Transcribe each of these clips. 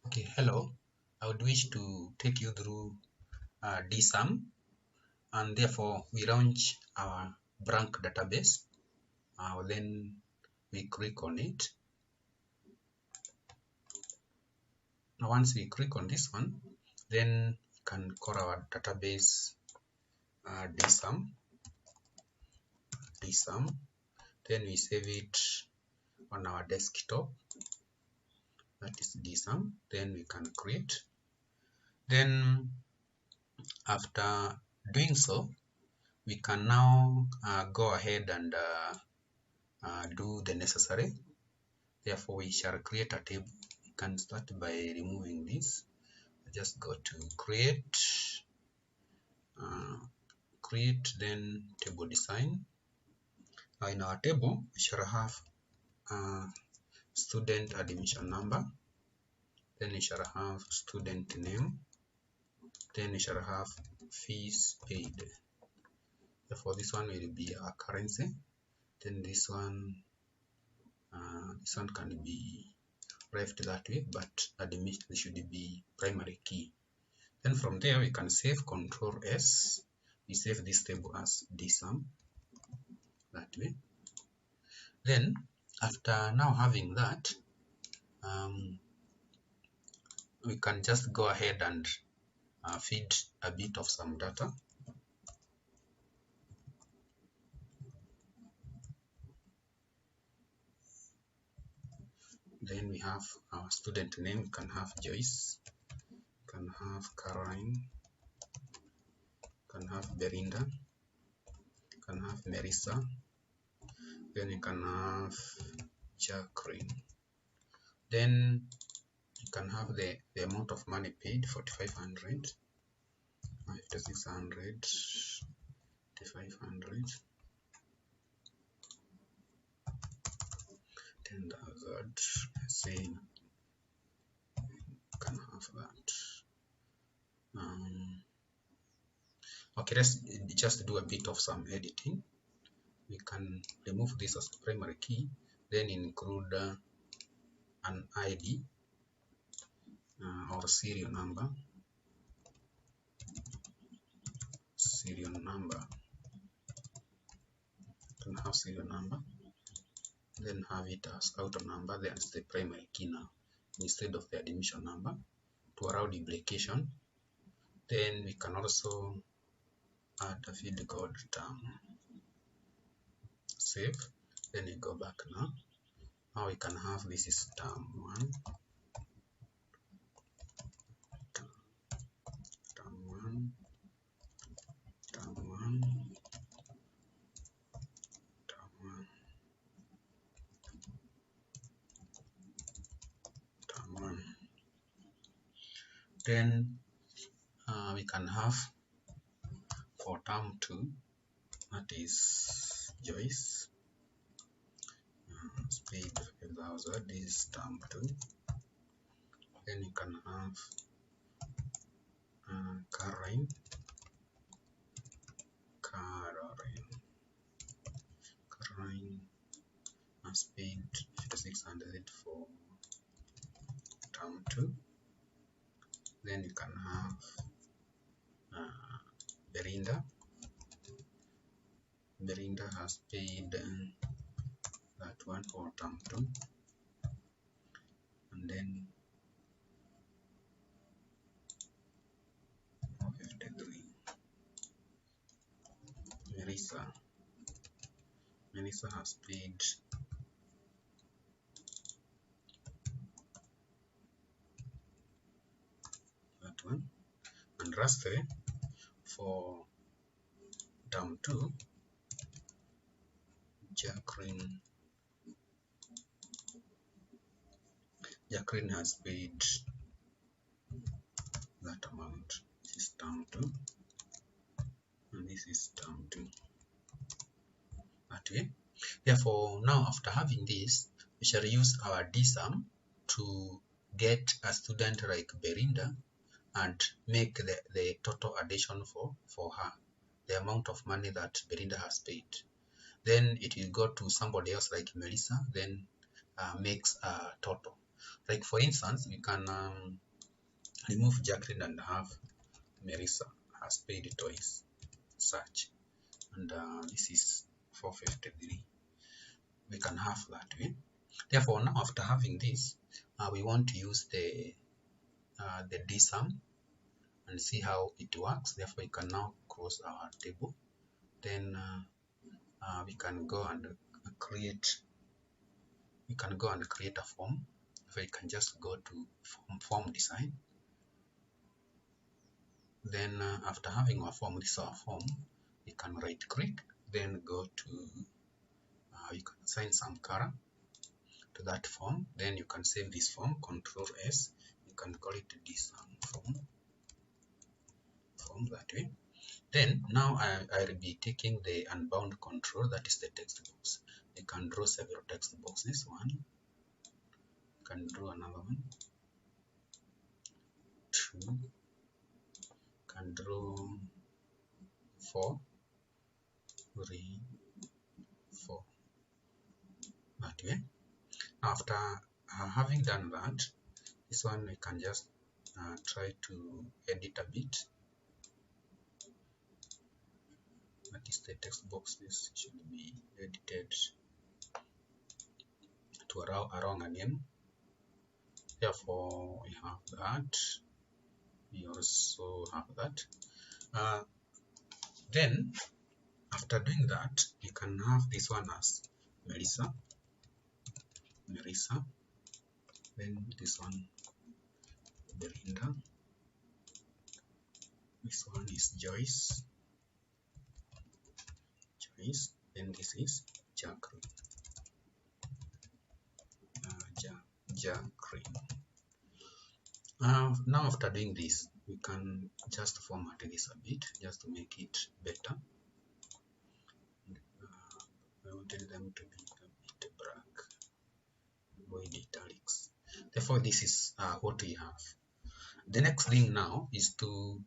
Okay, hello. I would wish to take you through DSum, and therefore we launch our blank database. Then we click on it. Now, once we click on this one, then we can call our database DSum. Then we save it on our desktop. That is DSum. Then we can create. Then after doing so, we can now go ahead and do the necessary. Therefore, we shall create a table. You can start by removing this. Just go to create, then table design. Now in our table, we shall have student admission number. Then we shall have student name. Then we shall have fees paid. Therefore, this one will be our currency. Then this one can be left that way, but admission should be primary key. Then from there we can save Control S. We save this table as DSum that way. Then after now having that, we can just go ahead and feed a bit of some data. Then we have our student name. We can have Joyce, we can have Caroline, we can have Belinda, we can have Melissa. Then you can have Jacqueline. Then you can have the amount of money paid, 4,500, 5,600, 5,500, 10,000. Let's say you can have that. Okay, let's just do a bit of some editing. We can remove this as the primary key, then include an ID or serial number. Can have serial number, then have it as auto number. That's the primary key now instead of the admission number to allow duplication. Then we can also add a field called term. Save. Then we go back now. Now we can have this is term 1. Then we can have for term 2, that is Joyce, paid 5,000. This is term 2. Then you can have Caroline has paid 5,600 for term 2. Then you can have Belinda has paid that one for term 2. And then 453. Melissa has paid that one. And lastly, for term 2, Jacqueline has paid that amount. This is term 2, and this is term 2. That way. Therefore, now after having this, we shall use our DSum to get a student like Belinda and make the total addition for her, the amount of money that Belinda has paid. Then it will go to somebody else like Melissa, then makes a total. Like for instance, we can remove Jacqueline and have Melissa has paid twice, such, and this is 453. We can have that way. Therefore, now after having this, we want to use the DSum and see how it works. Therefore, we can now close our table. Then we can go and create. We can go and create a form. So you can just go to form design. Then after having our form, this is our form. You can right click, then go to you can assign some color to that form. Then you can save this form, Control S. You can call it DSum form that way. Then now I'll be taking the unbound control, that is the text box. You can draw several text boxes. One, you can draw another one. Two, you can draw 4, 3, 4 that way. After having done that, this one we can just try to edit a bit. That is the text boxes should be edited to allow a wrong name. Therefore, we have that. We also have that. Then, after doing that, you can have this one as Melissa. Then this one, Belinda. This one is Joyce. Then this is Jacqueline. Now after doing this, we can just format this a bit just to make it better. I wanted them to be a bit black, avoid italics. Therefore, this is what we have. The next thing now is to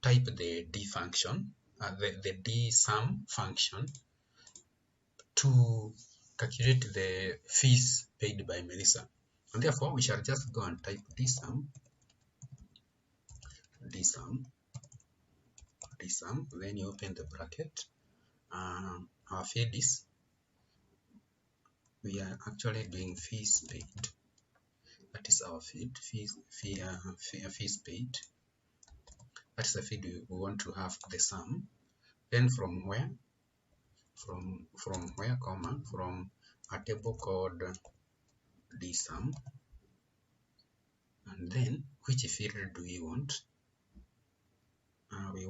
type the D function, the DSum function, to calculate the fees paid by Melissa. And therefore, we shall just go and type DSum, then you open the bracket. Our field is, we are actually doing fees paid. That is our field, fees paid. That's the field we want to have the sum. Then from where? From where, comma, from a table called DSum. And then which field do we want? We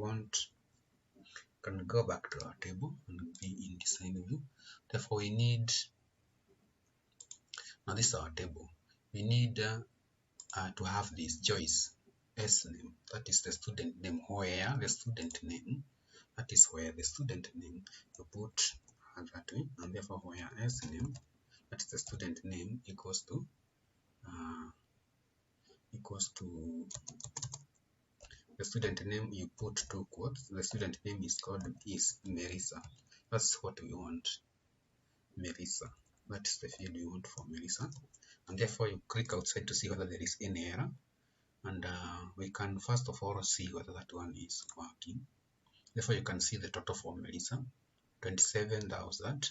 can go back to our table and be in design view. Therefore, we need, now this is our table. We need to have this Joyce S name, that is the student name, where the student name, that is where the student name, you put that way, and therefore where S name, that is the student name, equals to the student name, you put 2 quotes. The student name is Melissa. That's what we want, Melissa. That is the field you want for Melissa. And therefore you click outside to see whether there is any error. And we can first of all see whether that one is working. Therefore you can see the total for Melissa, 27,000.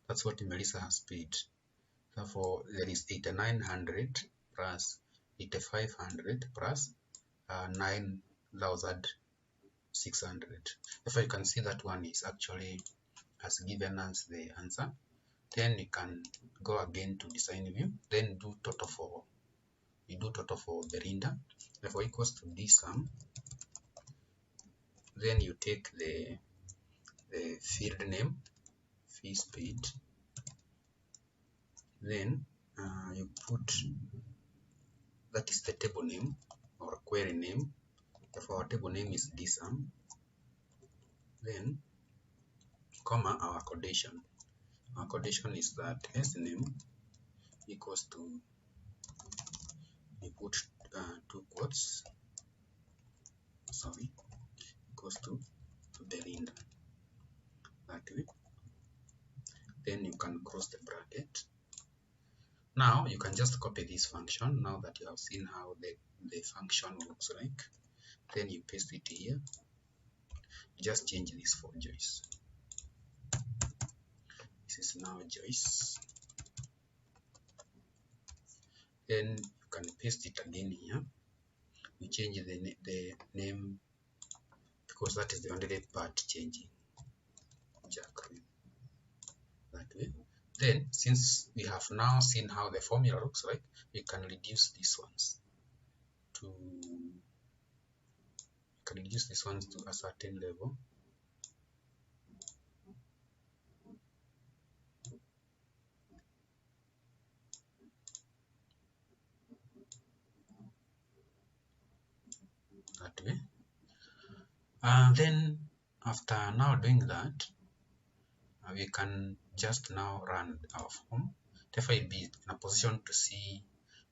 That's what Melissa has paid. Therefore there is 8,900 plus 8,500 plus 9,600. Therefore you can see that one is actually has given us the answer. Then you can go again to design view, then do total for, you do total for Belinda, therefore equals to DSum. Then you take the field name, fees paid, then you put, that is the table name or query name. Therefore our table name is DSum, then comma our condition. Our condition is that S name equals to, you put 2 quotes, sorry, equals to Belinda, that way. Then you can close the bracket. Now you can just copy this function now that you have seen how the function looks like. Then you paste it here. Just change this for Joyce. This is now Joyce. Then you can paste it again here. You change the name because that is the only part changing. Jacqueline. That way. Then, since we have now seen how the formula looks like, we can reduce these ones to a certain level. That way. And then, after now doing that, we can just now run our form. Therefore, you'll be in a position to see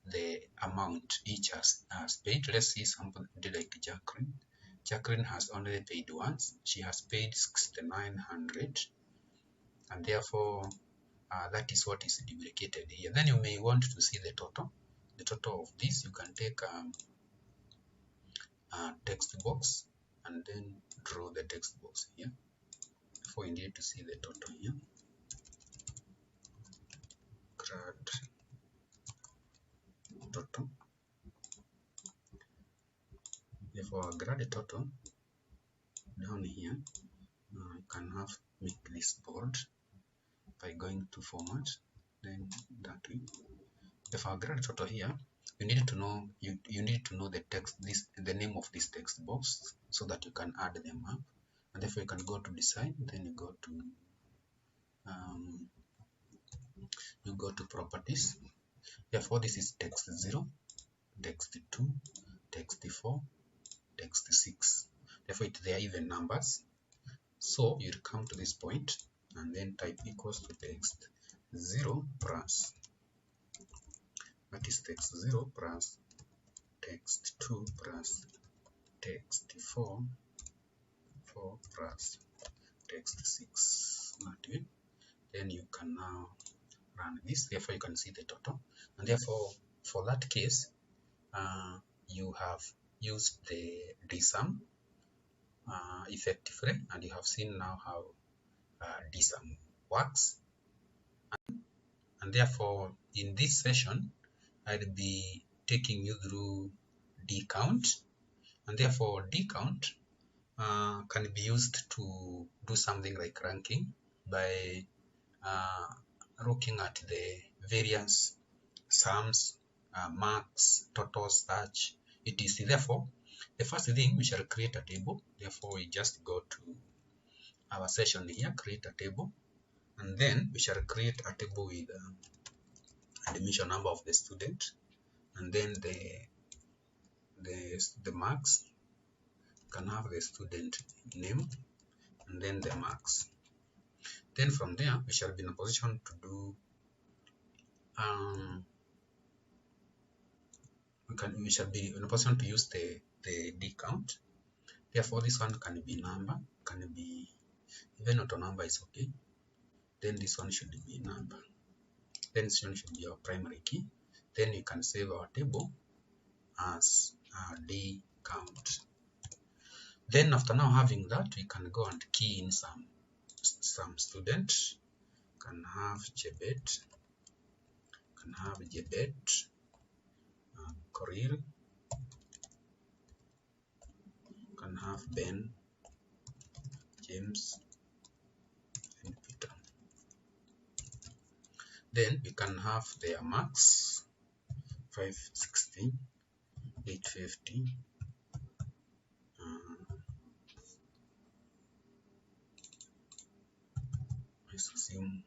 the amount each has paid. Let's see something like Jacqueline. Jacqueline has only paid once. She has paid 6,900, and therefore that is what is duplicated here. Then you may want to see the total. The total of this, you can take a text box and then draw the text box here. Before you need to see the total here. Grad total. Therefore, grad total down here, you can make this bold by going to format, then that way. If our grad total here, you need to know the name of this text box so that you can add them up. And therefore you can go to design, then you go to properties. Therefore this is text 0, text 2, text 4, text 6. Therefore they are even numbers. So you'll come to this point and then type equals to text 0 plus, that is text 0 plus text 2 plus text 4 plus text 6. That way. Then you can now run this. Therefore you can see the total, and therefore for that case you have used the DSum effectively, and you have seen now how DSum works. And therefore in this session I'll be taking you through DCount, and therefore DCount can be used to do something like ranking by looking at the various sums, marks, totals, such etc. Therefore, the first thing, we shall create a table. Therefore, we just go to our session here, create a table, and then we shall create a table with admission number of the student, and then the marks. Can have the student name and then the marks. Then from there we shall be in a position to do we shall be in a position to use the DCount. Therefore this one can be number, can be even auto number is okay. Then this one should be number. Then this one should be our primary key. Then you can save our table as DCount. Then after now having that, we can go and key in some student. Can have Jebet, Coril, can have Ben, James, and Peter. Then we can have their marks, 560, 850, let's assume.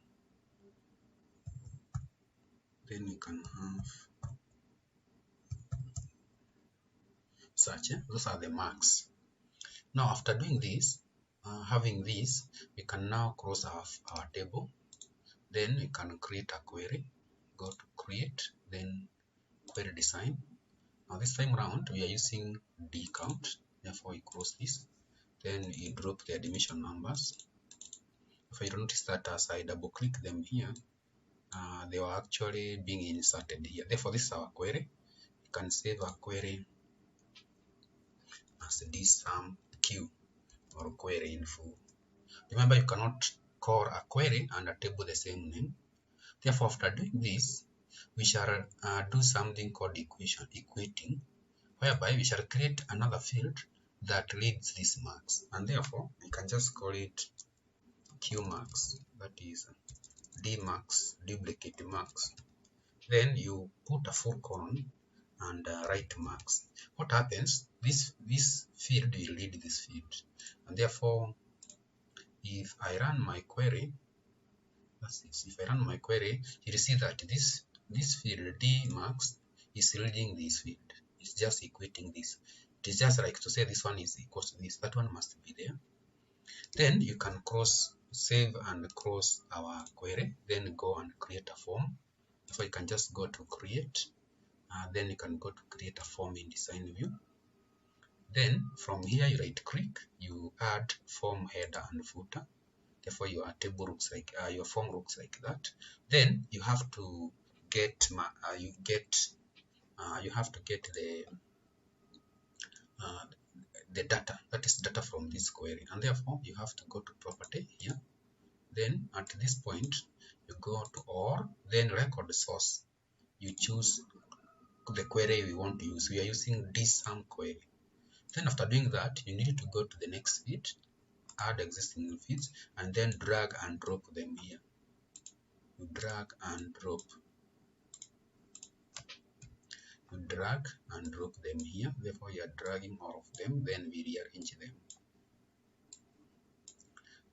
Then we can have such. Those are the marks. Now after doing this, having this, we can now close our table. Then we can create a query. Go to create, then query design. Now this time around we are using DCount. Therefore we close this. Then you drop the admission numbers. If you notice that as I double click them here, they were actually being inserted here. Therefore, this is our query. You can save a query as DSum queue or query info. Remember, you cannot call a query and a table the same name. Therefore, after doing this, we shall do something called equating, whereby we shall create another field that reads these marks, and therefore we can just call it qmarks, that is dmarks, duplicate marks. Then you put a full colon and write marks. What happens? This field will read this field, and therefore if I run my query, if I run my query, you'll see that this field dmarks is reading this field. It's just equating this. It is just like to say this one is equal to this. That one must be there. Then you can save and cross our query. Then go and create a form. So you can just go to create. Then you can go to create a form in design view. Then from here you right click. You add form header and footer. Therefore your table looks like your form looks like that. Then you have to get you have to get the data, that is data from this query, and therefore you have to go to property here. Then at this point you go to or, then record source. You choose the query we want to use. We are using DSum query. Then after doing that, you need to go to the next feed, add existing feeds, and then drag and drop them here. You drag and drop. You drag and drop them here. Therefore, you are dragging all of them. Then we rearrange them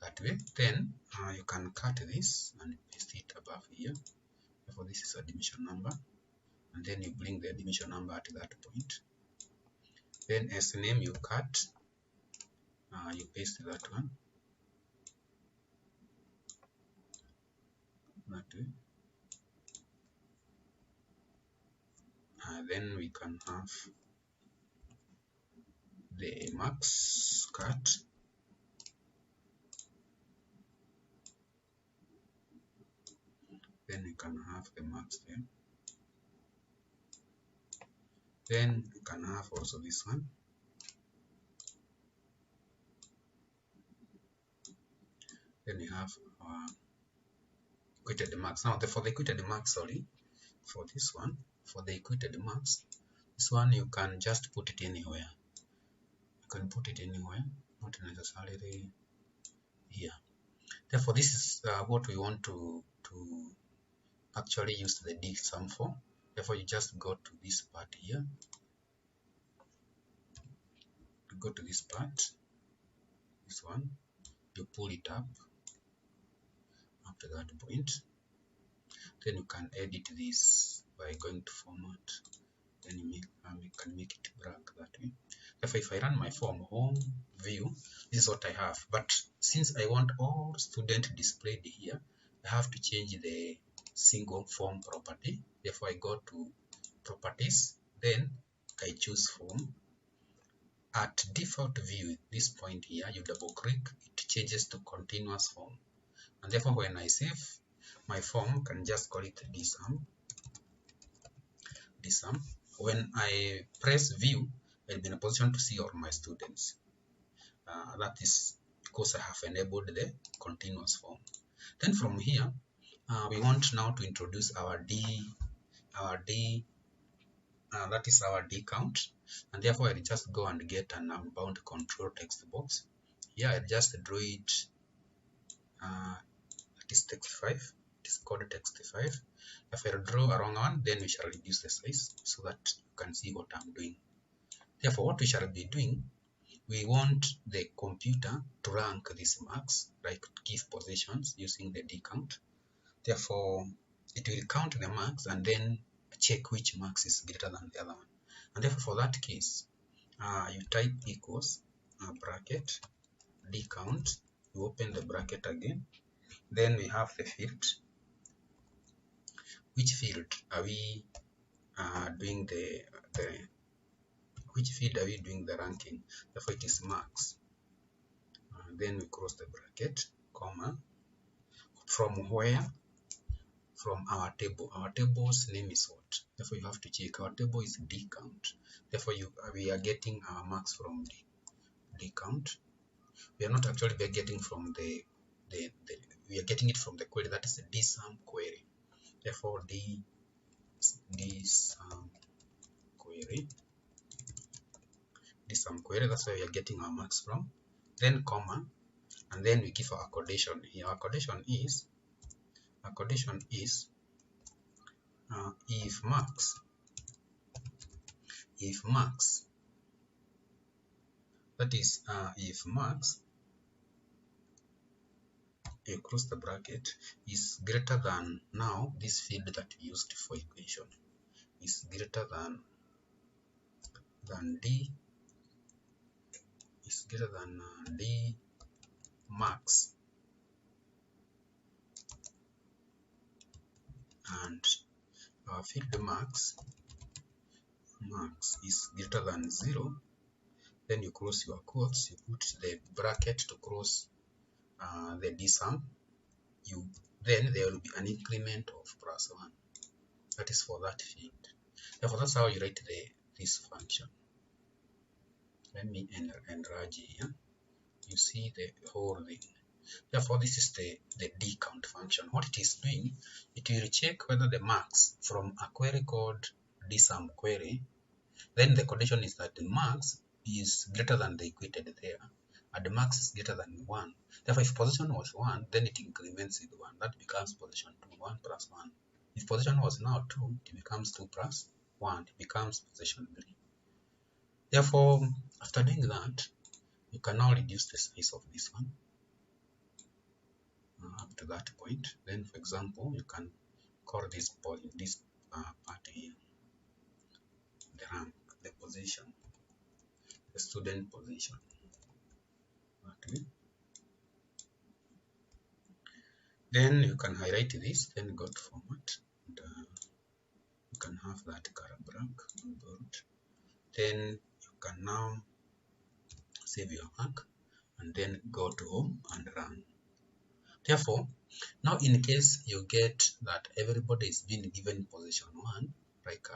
that way. Then you can cut this and paste it above here. Therefore, this is a dimension number, and then you bring the dimension number at that point. Then as name you cut, you paste that one that way. Then we can have the marks cut. Then you can have the marks there. Then you can have also this one. Then you have our equated marks. Now, for the equated marks, for this one, for the equated marks, this one you can just put it anywhere. You can put it anywhere, not necessarily here. Therefore, this is what we want to actually use the DSum for. Therefore, you just go to this part here. You go to this part, this one, you pull it up to that point. Then you can edit this by going to format. Then you can make it blank that way. Therefore, if I run my form home view, this is what I have. But since I want all student displayed here, I have to change the single form property. Therefore, I go to properties, then I choose form. At default view, this point here, you double click, it changes to continuous form. And therefore, when I save my form, can just call it DSum. When I press view, I'll be in a position to see all my students. That is because I have enabled the continuous form. Then from here, we want now to introduce that is our DCount, and therefore I'll just go and get an unbound control text box. Here I'll just draw it. That is text 5. It is called text 5. If I draw a wrong one, then we shall reduce the size so that you can see what I'm doing. Therefore, what we shall be doing, we want the computer to rank these marks, like give positions using the DCount. Therefore, it will count the marks and then check which marks is greater than the other one. And therefore, for that case, you type equals bracket DCount. You open the bracket again. Then we have the field. Which field are we doing which field are we doing the ranking? Therefore, it is marks. Then we cross the bracket, comma. From where from our table. Our table's name is what? Therefore, you have to check. Our table is DCount. Therefore, we are getting our marks from the DCount. We are not actually getting from we are getting it from the query, that is the DSum query. Therefore, DSum query, that's where we are getting our marks from. Then comma, and then we give our condition here. Our condition is if marks that is if marks, you close the bracket, is greater than, now this field that we used for equation is greater than D max, and our field max is greater than 0, then you close your quotes, you put the bracket to close the DSum, then there will be an increment of +1. That is for that field. Therefore, that's how you write this function. Let me enlarge here. You see the whole thing. Therefore, this is the DCount function. What it is doing, it will check whether the marks from a query called DSum query, then the condition is that the marks is greater than the equated there, and the marks is greater than 1. Therefore, if position was 1, then it increments with 1. That becomes position 2, 1 plus 1. If position was now 2, it becomes 2 plus 1. It becomes position 3. Therefore, after doing that, you can now reduce the size of this one up to that point. Then, for example, you can call this part here the rank, the position, the student position. Okay. Then you can highlight this, then go to format, and you can have that color black on board. Then you can now save your work and then go to home and run. Therefore, now in case you get that everybody is being given position 1, like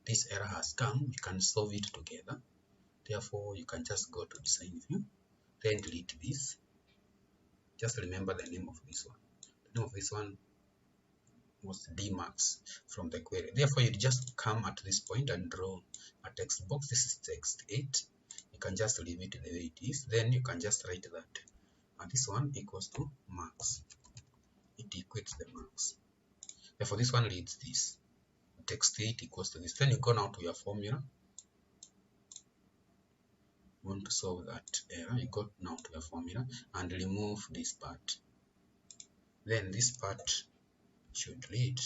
this error has come, you can solve it together. Therefore, you can just go to design view, then delete this. Just remember the name of this one. The name of this one was dmax from the query. Therefore, you just come at this point and draw a text box. This is text 8. You can just leave it the way it is. Then you can just write that this one equals to max. It equates the max. Therefore, this one reads this. Text 8 equals to this. Then you go now to your formula. You want to solve that error. You go now to your formula and remove this part. Then this part should read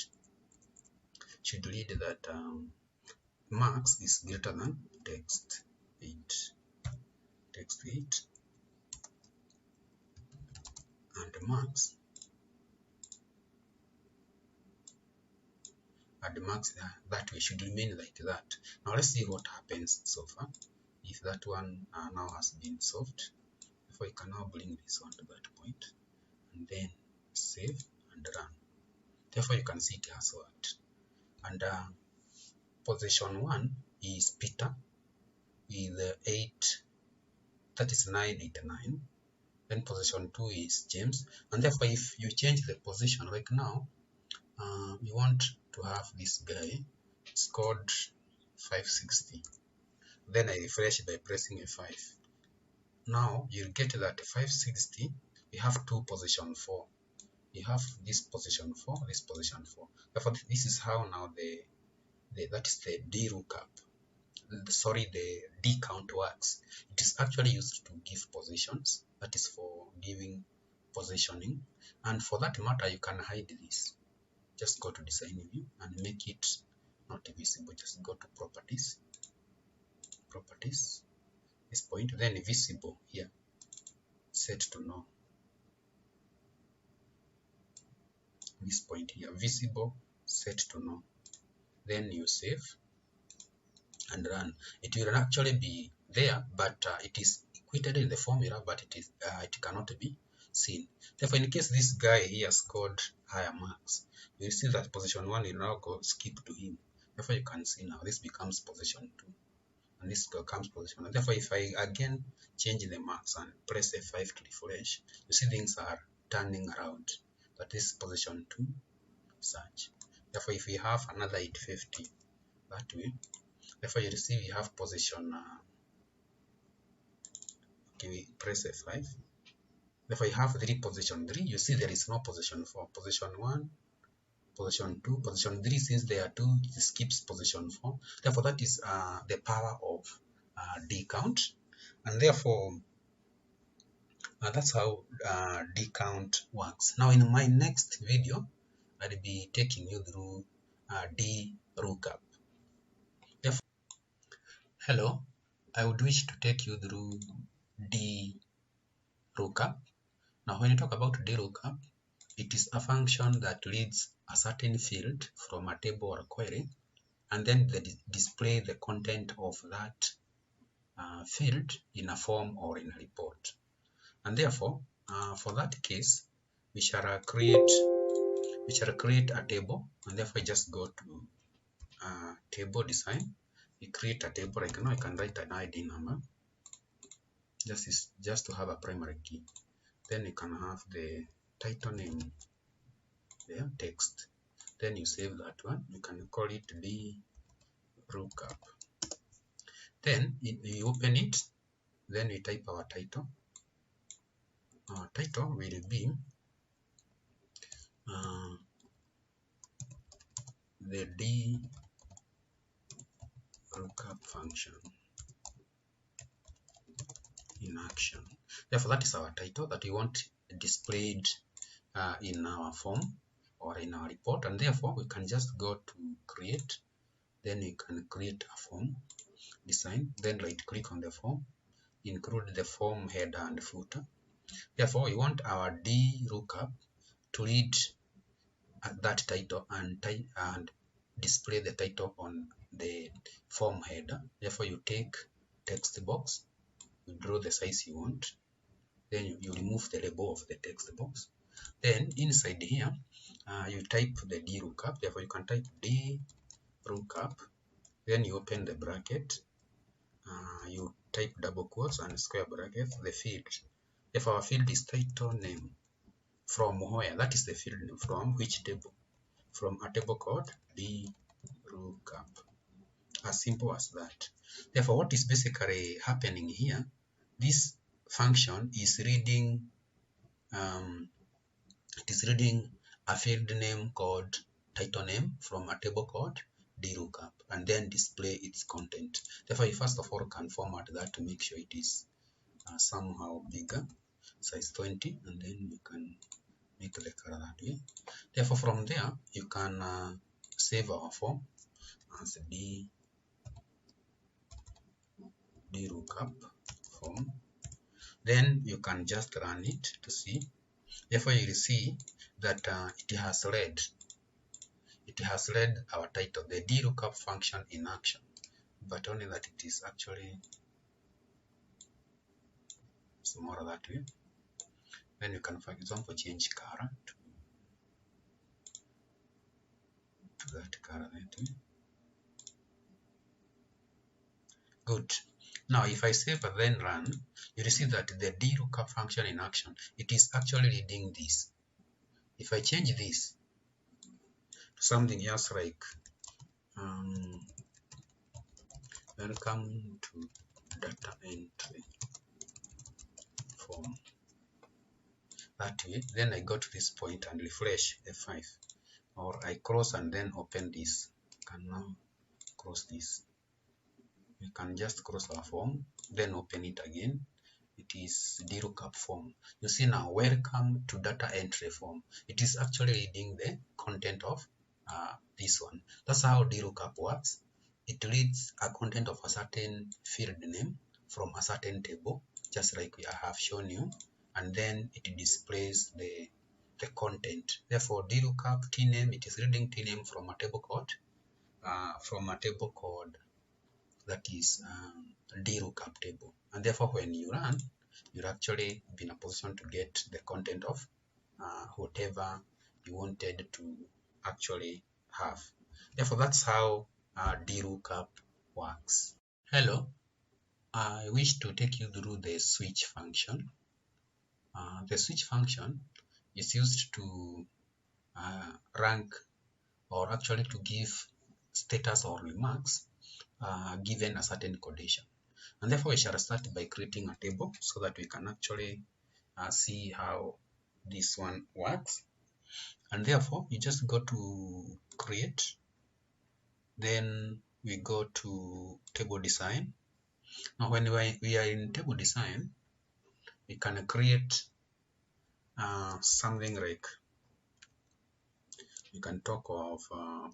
that max is greater than text 8. Text 8 and max that way should remain like that. Now let's see what happens so far. If that one now has been solved, therefore you can now bring this one to that point and then save and run. Therefore you can see it has worked. And position 1 is Peter with 8, that is 989. Then position 2 is James, and therefore if you change the position, like now we want to have this guy scored 560, then I refresh by pressing F5. Now you'll get that 560, we have two position 4. You have this position 4, this position 4. Therefore, this is how now that is the DLookup. Sorry, the DCount works. It is actually used to give positions. That is for giving positioning. And for that matter, you can hide this. Just go to design view and make it not visible. Just go to properties. Properties. This point, then visible here. Set to no. This point here, visible, set to no. Then you save and run. It will actually be there, but it is equated in the formula, but it cannot be seen. Therefore, in case this guy here scored higher marks, you see that position 1 will now go skip to him. Therefore, you can see now this becomes position 2, and this becomes position 1. Therefore, if I again change the marks and press F5 to refresh, you see things are turning around. That is position 2, such. Therefore, if we have another 850 that way, therefore you see we have position. Okay, we press F5. Therefore, you have 3 position 3. You see there is no position 4. Position 1, position 2, position 3. Since there are 2, it skips position 4. Therefore, that is the power of DCount, and therefore that's how DCount works. Now, in my next video, I'll be taking you through DLookup. Hello, I would wish to take you through DLookup. Now, when you talk about DLookup, it is a function that reads a certain field from a table or a query, and then they display the content of that field in a form or in a report. And therefore, for that case, we shall create a table, and therefore just go to table design. We create a table. Like now I can write an ID number, just to have a primary key. Then you can have the title name there, text. Then you save that one. You can call it DLookup. Then you open it. Then we type our title. Our title will be the DLookup function in action. Therefore, that is our title that we want displayed in our form or in our report, and therefore we can just go to create. Then you can create a form design, then right click on the form, include the form header and footer. Therefore, we want our DLookup to read that title and display the title on the form header. Therefore, you take text box, you draw the size you want, then you remove the label of the text box. Then inside here, you type the DLookup. Therefore, you can type DLookup. Then you open the bracket. You type double quotes and square bracket the field. If our field is title name, from where? That is the field name. From which table? From a table called DLookup. As simple as that. Therefore, what is basically happening here? This function is reading. It is reading a field name called title name from a table called DLookup, and then display its content. Therefore, you first of all can format that to make sure it is somehow bigger, size 20, and then you can make the color that way. Therefore, from there you can save our form as DLookup form. Then you can just run it to see. Therefore, you will see that it has read our title, the DLookup function in action, but only that it is actually smaller that way. Then you can, for example, change color to that color that way. Good. Now, if I save and then run, you will see that the DLookup function in action, it is actually reading this. If I change this to something else like welcome to data entry form, that way, then I go to this point and refresh F5, or I close and then open this. I can now close this. We can just close our form, then open it again. It is DLookup form. You see now, welcome to data entry form. It is actually reading the content of this one. That's how DLookup works. It reads a content of a certain field name from a certain table, just like I have shown you, and then it displays the content. Therefore, DLookup tname, it is reading tname from a table code, that is DLookup table. And therefore, when you run, you'll actually be in a position to get the content of whatever you wanted to actually have. Therefore, that's how DLookup works. Hello, I wish to take you through the switch function. The switch function is used to rank, or actually to give status or remarks given a certain condition. And therefore, we shall start by creating a table so that we can actually see how this one works. And therefore, you just go to create, then we go to table design. Now, when we are in table design, we can create something like, you can talk of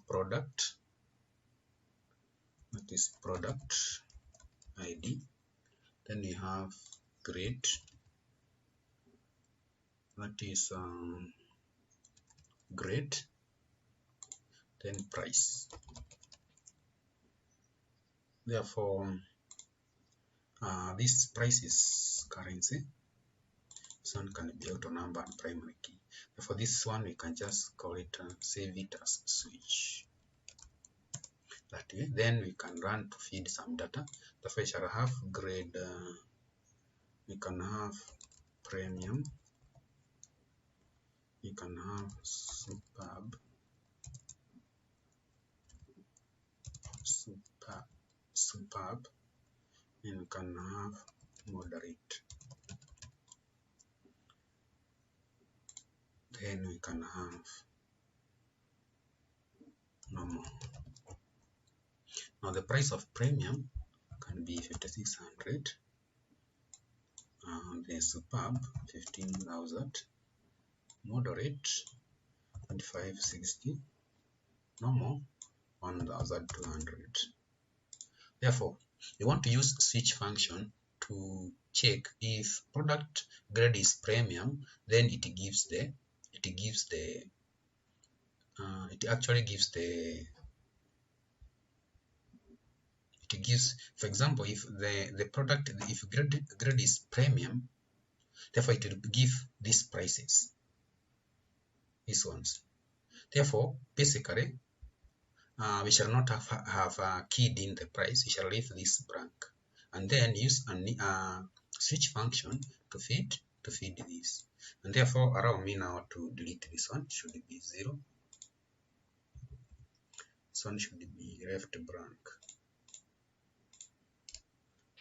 product, that is product ID. Then we have grade, that is grade, then price. Therefore, this price is currency. This one can be auto number and primary key. For this one, we can just call it, save it as switch. That way, then we can run to feed some data. Therefore, we shall have grade, we can have premium, we can have superb, and we can have moderate. Then we can have normal. Now the price of premium can be 5,600, the superb 15,000, moderate 2,560, normal 1,200. Therefore, you want to use switch function to check if product grade is premium, then it actually gives, for example, if the product, if grade is premium, therefore it will give these prices, these ones. Therefore, basically, we shall not have keyed in the price. We shall leave this blank, and then use a switch function to feed this. And therefore, allow me now to delete this one. Should be 0. This one should be left blank.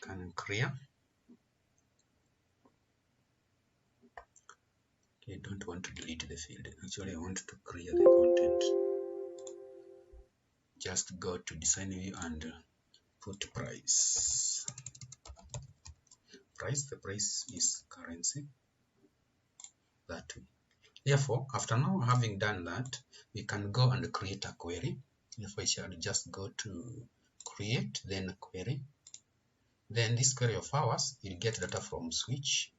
Can clear. Okay, I don't want to delete the field. Actually, I want to clear the content. Just go to design view and put price. The price is currency. That way. Therefore, after now having done that, we can go and create a query. Therefore, I shall just go to create, then query. Then this query of ours will get data from switch.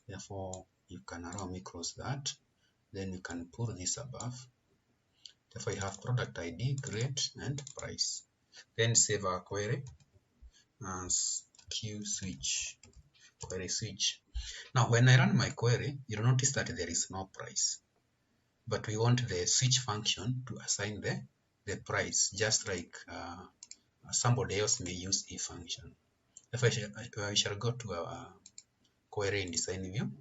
Therefore, you can allow me close that. Then we can pull this above. Therefore, you have product ID, grade, and price. Then save our query as Q switch, query switch. Now, when I run my query, you'll notice that there is no price. But we want the switch function to assign the price, just like somebody else may use a function. Therefore, I shall go to our query in design view.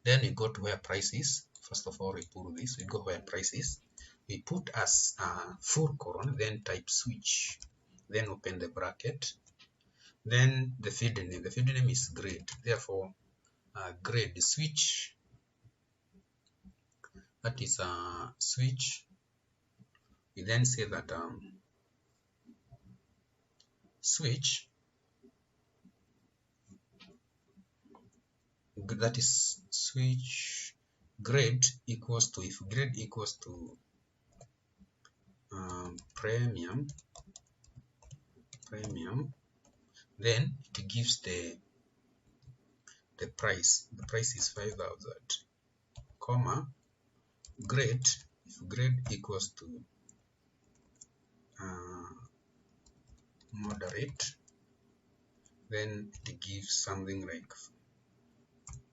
Then we go to where price is. First of all, we pull this. We go where price is. We put as full colon, then type switch. Then open the bracket. Then the field name. The field name is grade. Therefore, grade switch. That is switch. We then say that switch, that is switch grade equals to, if grade equals to premium, then it gives the price. The price is 5,000, comma grade, if grade equals to moderate, then it gives something like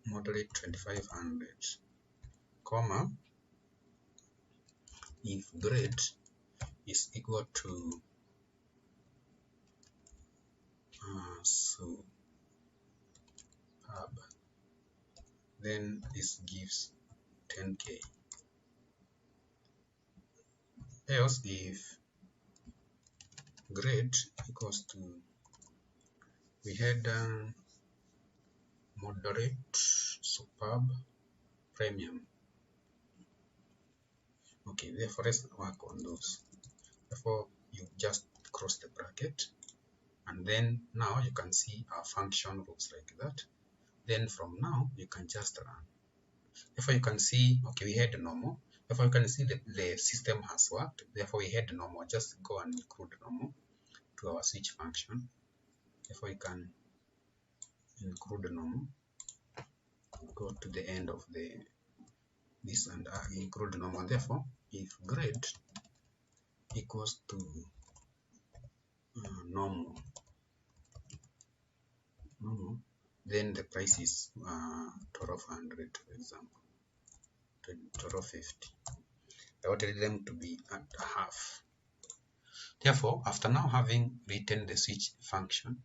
moderate 2500, comma, if grade is equal to superb, then this gives 10k. Else, if grade equals to, we had moderate, superb, premium. Okay, therefore let's work on those. Therefore, you just cross the bracket, and then now you can see our function looks like that. Then from now you can just run. Therefore you can see, okay, we had normal. Therefore you can see that the system has worked. Therefore we had normal. Just go and include normal to our switch function. Therefore you can include normal. Go to the end of this and include normal. Therefore, if grade equals to normal, then the price is 1200, for example, 1250. I wanted them to be at half. Therefore, after now having written the switch function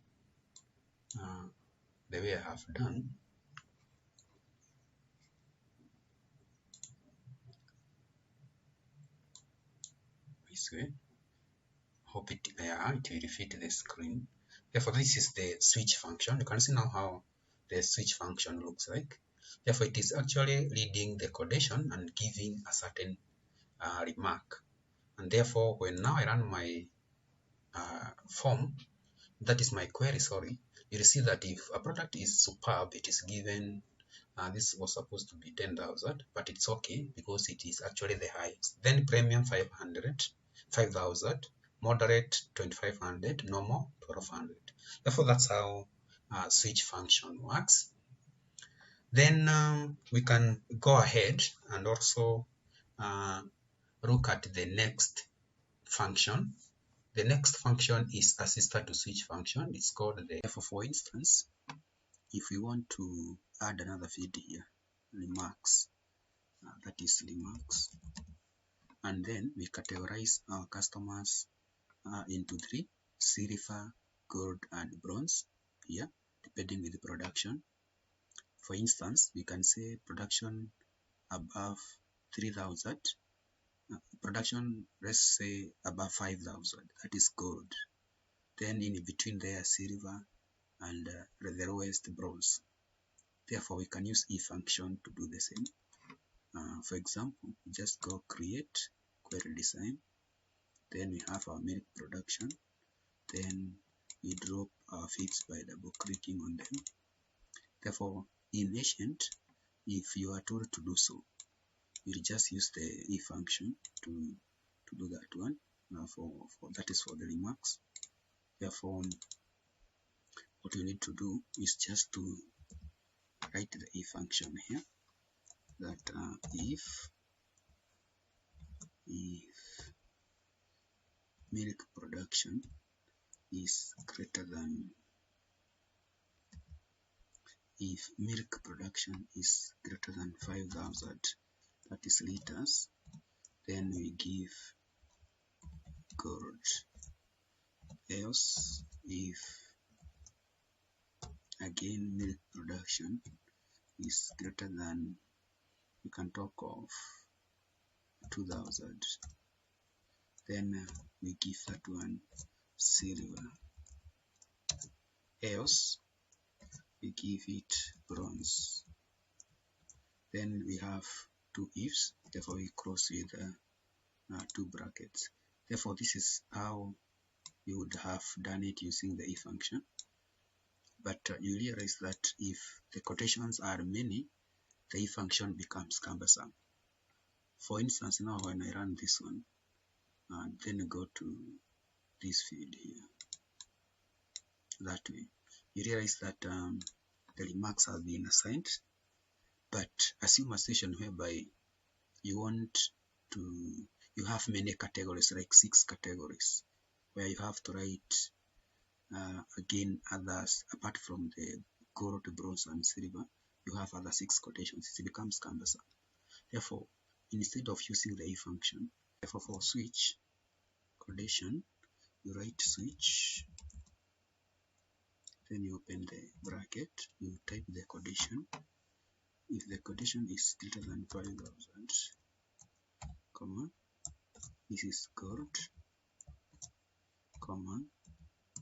the way I have done, this way, hope it will fit the screen. Therefore, this is the switch function. You can see now how the switch function looks like. Therefore, it is actually reading the codation and giving a certain remark. And therefore, when now I run my form, that is my query, sorry, you'll see that if a product is superb, it is given, this was supposed to be 10,000, but it's okay because it is actually the highest. Then premium 500, 5,000, moderate 2,500, normal 1,200. Therefore, that's how switch function works. Then we can go ahead and also look at the next function. The next function is a sister to switch function. It's called the F. For instance, if we want to add another field here, remarks, that is remarks, and then we categorize our customers into 3: silver, gold, and bronze here, depending with the production. For instance, we can say production above 3,000, production, let's say above 5,000, that is gold. Then in between there, silver, and the lowest, bronze. Therefore, we can use if function to do the same. For example, just go create query design. Then we have our milk production. Then we drop our feeds by double clicking on them. Therefore, in Agent, if you are told to do so, you'll just use the if function to do that one. That is for the remarks. Therefore, what you need to do is just to write the if function here, that if milk production is greater than, if milk production is greater than 5,000, that is liters, then we give gold. Else, if again milk production is greater than, we can talk of 2,000, then we give that one silver. Else, we give it bronze. Then we have two ifs, therefore we cross with two brackets. Therefore, this is how you would have done it using the if function. But you realize that if the quotations are many, the if function becomes cumbersome. For instance, now when I run this one, and then go to this field here, that way, you realize that the remarks have been assigned. But assume a situation whereby you want to, you have many categories, like 6 categories, where you have to write again others apart from the gold, bronze, and silver. you have other 6 conditions, it becomes cumbersome. Therefore, instead of using the if function, therefore for switch condition, you write switch, then you open the bracket, you type the condition. If the condition is greater than 5,000, comma, this is called, comma,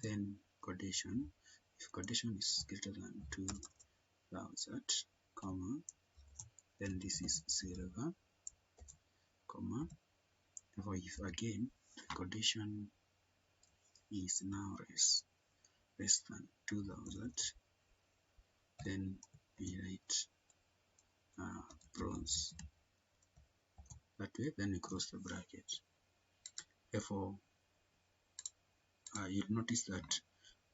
then condition, if condition is greater than 2,000, comma, then this is silver, comma, therefore if again the condition is now less than 2,000, then we write bronze. That way, then we close the bracket. Therefore, you'll notice that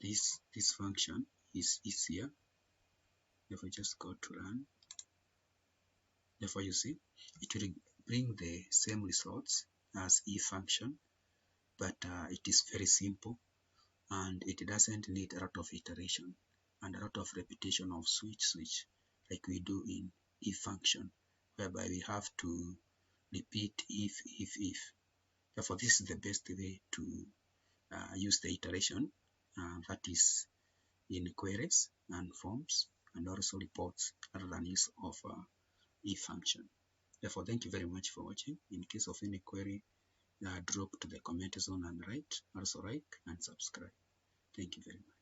this function is easier. Therefore, just go to run. Therefore, you see, it will bring the same results as if function, but it is very simple and it doesn't need a lot of iteration and a lot of repetition of switch like we do in if function, whereby we have to repeat if. Therefore, this is the best way to use the iteration, that is in queries and forms and also reports, rather than use of if function. Therefore, thank you very much for watching. In case of any query, drop to the comment zone and write. Also like and subscribe. Thank you very much.